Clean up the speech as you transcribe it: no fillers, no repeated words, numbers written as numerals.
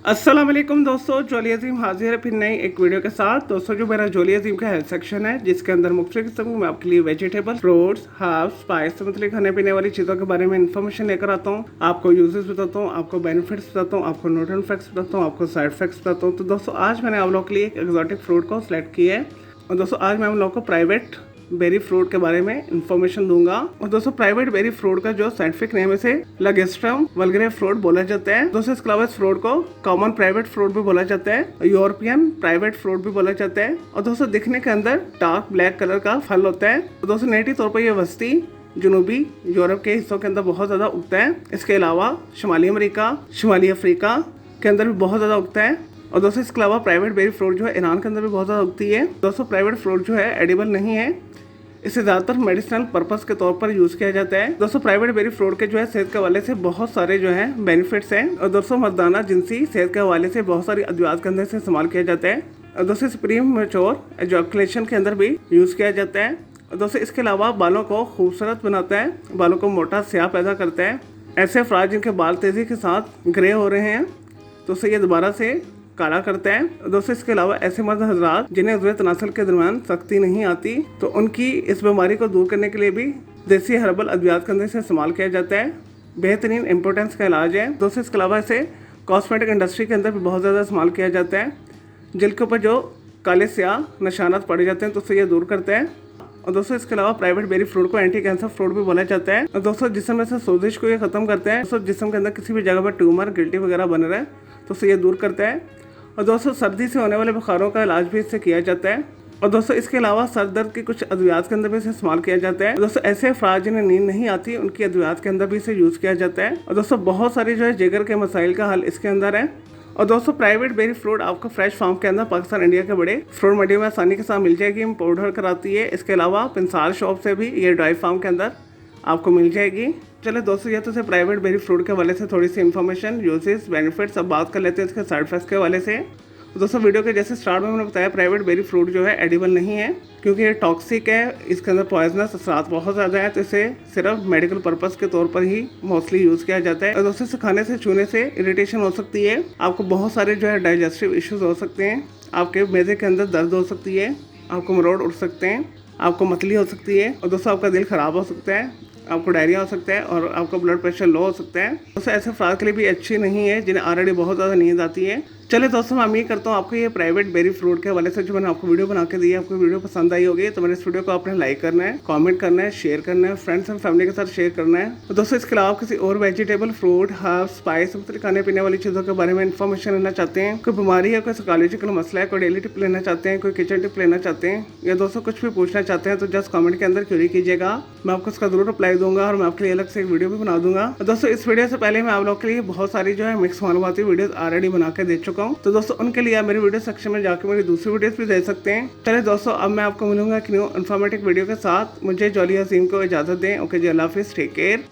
अस्सलाम वालेकुम दोस्तों, जोली अजीम हाजिर है फिर नई एक वीडियो के साथ। दोस्तों जो मेरा जोली अजीम का हेल्थ सेक्शन है, जिसके अंदर मुख्तलिफ किस्म में आपके लिए वेजिटेबल, फ्रूट्स, हर्ब्स, स्पाइस मतलब खाने पीने वाली चीज़ों के बारे में इन्फॉर्मेशन लेकर आता हूँ। आपको यूजेस बताता हूँ, आपको बेनिफिट्स बताता हूँ, आपको न्यूट्रिएंट फैक्ट्स बताता हूँ, आपको साइड इफेक्ट्स बताता हूँ। तो दोस्तों आज मैंने आप लोगों के लिए एक एक्जॉटिक फ्रूट को सिलेक्ट किया है। और दोस्तों आज मैं आप लोगों को प्राइवेट बेरी फ्रूट के बारे में इंफॉर्मेशन दूंगा। और दोस्तों प्राइवेट बेरी फ्रूट का जो साइंटिफिक नेम है इसे लैगेस्ट्रम वल्गैरे फ्रूट बोला जाता है। दोस्तों इसके अलावा इस फ्रूट को कॉमन प्राइवेट फ्रूट भी बोला जाता है, यूरोपियन प्राइवेट फ्रूट भी बोला जाता है। और दोस्तों दिखने के अंदर डार्क ब्लैक कलर का फल होता है। और दोस्तों नेटिव तौर पर यह वस्ती जनूबी यूरोप के हिस्सों के अंदर बहुत ज़्यादा उगता है। इसके अलावा शुमाली अमेरिका, शुमाली अफ्रीका के अंदर भी बहुत ज़्यादा उगता है। और दोस्तों इसके अलावा प्राइवेट बेरी फ्रूट जो है ईरान के अंदर भी बहुत ज़्यादा उगती है। दोस्तों प्राइवेट फ्रूट जो है एडिबल नहीं है, इसे ज़्यादातर मेडिसिनल पर्पस के तौर पर यूज़ किया जाता है। दोस्तों प्राइवेट बेरी फ्रूट के जो है सेहत के हवाले से बहुत सारे जो है बेनिफिट्स हैं। और दोस्तों मर्दाना जिनसी सेहत के हवाले से बहुत सारी अद्वियात के अंदर से इस्तेमाल किया जाता है। और दोस्तों प्रीम मैच्योर एजैकुलेशन के अंदर भी यूज़ किया जाता है। और दोस्तों इसके अलावा बालों को खूबसूरत बनाता है, बालों को मोटा स्याह पैदा करता है। ऐसे अफराद जिनके बाल तेज़ी के साथ ग्रे हो रहे हैं तो उसे ये दोबारा से काला करता है। दोस्तों इसके अलावा ऐसे मर्द हजरात जिन्हें उज़्वे तनासल के दरमियान सख्ती नहीं आती तो उनकी इस बीमारी को दूर करने के लिए भी देसी हर्बल अद्वियात के अंदर से इस्तेमाल किया जाता है। बेहतरीन इम्पोर्टेंस का इलाज है। दोस्तों इसके अलावा इसे कॉस्मेटिक इंडस्ट्री के अंदर भी बहुत ज़्यादा इस्तेमाल किया जाता है। जिल्द के ऊपर जो काले स्याह निशानात पड़े जाते हैं तो उसे यह दूर करता है। और दोस्तों इसके अलावा प्राइवेट बेरी फ्रूट को एंटी कैंसर फ्रूट भी बोला जाता है। और दोस्तों जिस्म में से सोजिश को ये खत्म करता है। दोस्तों जिस्म के अंदर किसी भी जगह पर ट्यूमर, गिल्टी वगैरह बन रहा है तो उसे ये दूर करता है। और दोस्तों सर्दी से होने वाले बुखारों का इलाज भी इससे किया जाता है। और दोस्तों इसके अलावा सर दर्द की कुछ अद्वियात के अंदर भी इसे इस्तेमाल किया जाता है। दोस्तों ऐसे अफराद जिन्हें नींद नहीं आती उनकी अद्वियात के अंदर भी इसे यूज़ किया जाता है। और दोस्तों बहुत सारी जो है जिगर के मसाइल का हल इसके अंदर है। और दोस्तों प्राइवेट बेरी फ्रूट आपको फ्रेश फार्म के अंदर पाकिस्तान इंडिया के बड़े फ्रूट मंडियों में आसानी के साथ मिल जाएगी, पाउडर कराती है। इसके अलावा पिंसार शॉप से भी ये ड्राई फार्म के अंदर आपको मिल जाएगी। चलो दोस्तों ये तो से प्राइवेट बेरी फ्रूट के हवाले से थोड़ी सी इन्फॉर्मेशन, यूजेस, बेनिफिट्स अब बात कर लेते हैं इसके साइड इफेक्ट्स के हवाले से। दोस्तों वीडियो के जैसे स्टार्ट में मैंने बताया प्राइवेट बेरी फ्रूट जो है एडिबल नहीं है क्योंकि ये टॉक्सिक है, इसके अंदर पॉइजनस असरात बहुत ज़्यादा है। तो इसे सिर्फ मेडिकल पर्पस के तौर पर ही मोस्टली यूज़ किया जाता है। और दोस्तों इसे खाने से, छूने से इरिटेशन हो सकती है, आपको बहुत सारे जो है डाइजेस्टिव इश्यूज हो सकते हैं, आपके मैदे के अंदर दर्द हो सकती है, आपको मरोड़ उठ सकते हैं, आपको मतली हो सकती है। और दोस्तों आपका दिल ख़राब हो सकता है, आपको डायरिया हो सकता है और आपका ब्लड प्रेशर लो हो सकता है। दोस्तों ऐसे अफराद के लिए भी अच्छी नहीं है जिन्हें ऑलरेडी बहुत ज़्यादा नींद आती है। चलिए दोस्तों मैं उम्मीद करता हूँ आपको ये प्राइवेट बेरी फ्रूट के हवाले से जो मैंने आपको वीडियो बना के दी है, आपको वीडियो पसंद आई होगी। तो मेरे इस वीडियो को आपने लाइक करना है, कमेंट करना है, शेयर करना है, फ्रेंड्स एंड फैमिली के साथ शेयर करना है। तो दोस्तों इसके अलावा किसी और वेजिटेबल, फ्रूट, हर्ब्स, स्पाइस मतलब खाने पीने वाली चीज़ों के बारे में इन्फॉर्मेशन लेना चाहते हैं, कोई बीमारी है, कोई साइकोलॉजिकल मसला है, कोई डेली टिप लेना चाहते हैं, कोई किचन टिप लेना चाहते हैं, या दोस्तों कुछ भी पूछना चाहते हैं तो जस्ट कमेंट के अंदर क्वेरी कीजिएगा, मैं आपको उसका जरूर रिप्लाई दूंगा और मैं आपके लिए अलग से एक वीडियो भी बना दूंगा। दोस्तों इस वीडियो से पहले मैं आप लोग के लिए बहुत सारी जो है मिक्स मालूमाती वीडियो ऑलरेडी बना के दे चुका हूँ। तो दोस्तों उनके लिए मेरे वीडियो सेक्शन में जाकर मेरी दूसरी वीडियोस भी देख सकते हैं। चलिए दोस्तों अब मैं आपको मिलूंगा एक न्यू इन्फॉर्मेटिव वीडियो के साथ। मुझे जोली अजीम को इजाज़त दें। ओके जी, अल्लाह हाफिज़, टेक केयर।